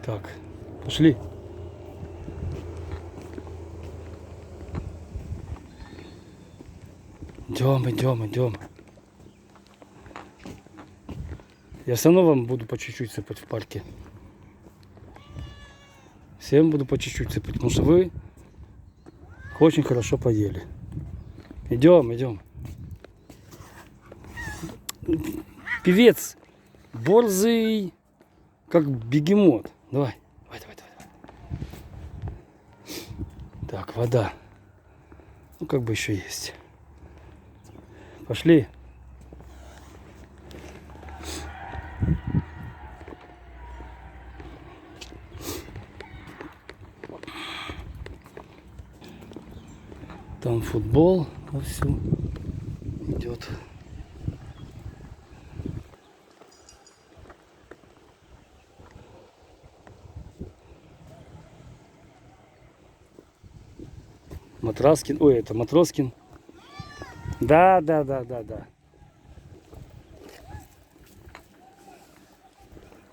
Так, пошли. Идем. Я все равно вам буду по чуть-чуть сыпать в парке. Всем буду по чуть-чуть сыпать, потому что вы очень хорошо поели. Идем. Певец борзый, как бегемот. Давай. Так, вода. Ну, как бы еще есть. Пошли. Там футбол вовсю идет. Матраскин. Ой, это Матроскин. Да.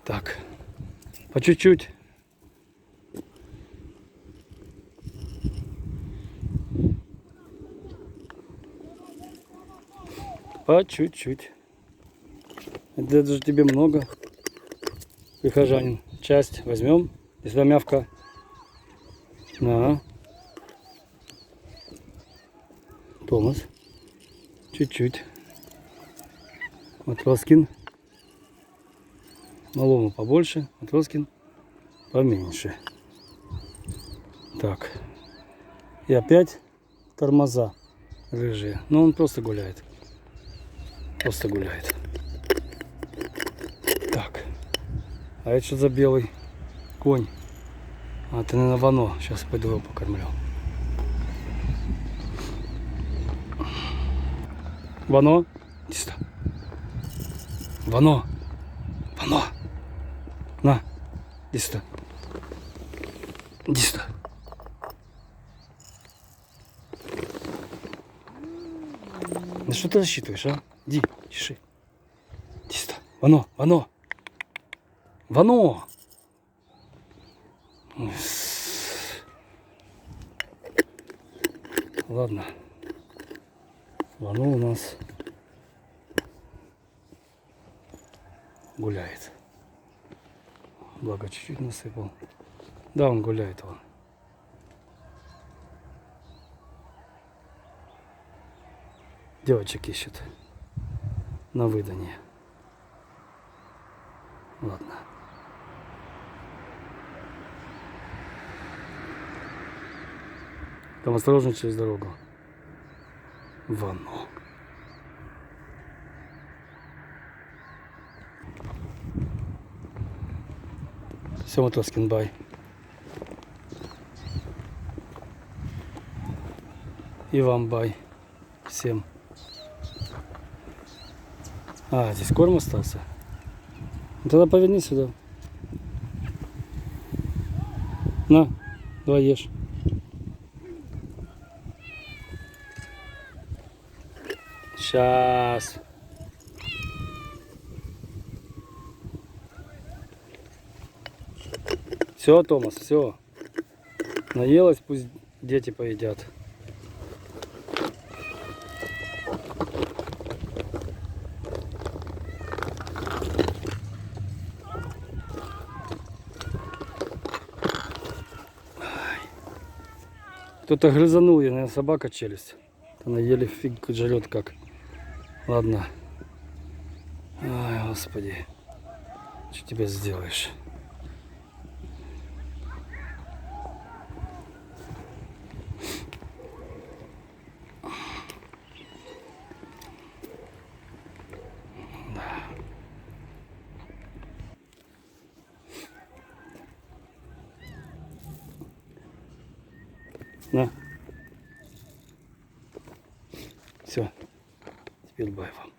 Так, по чуть-чуть. По чуть-чуть. Это же тебе много, прихожанин. Часть возьмем, если мявка. На. Томас. Чуть-чуть. Матроскин. Малому побольше, Матроскин поменьше. Так. И опять тормоза рыжие. Но он просто гуляет. Так. А это что за белый конь? А, это, наверное, Вано. Сейчас пойду его покормлю. Вано. Иди сюда. Вано. На. Иди сюда. Ну что ты рассчитываешь, а? Иди, тиши. Иди сюда. Вано. Ладно. Вано у нас гуляет. Благо чуть-чуть насыпал. Да, он гуляет вон. Девочек ищет на выданье. Ладно. Там осторожно через дорогу. Вано. Все, Матроскин, бай. И вам бай. Всем. А, здесь корм остался. Ну, тогда поверни сюда. На, давай ешь. Сейчас. Все, Томас, все. Наелась, пусть дети поедят. Кто-то грызанул, я, наверное, собака челюсть. Она еле фиг жрет как. Ладно. Ай, господи. Что тебе сделаешь? На. Все. Теперь бай вам.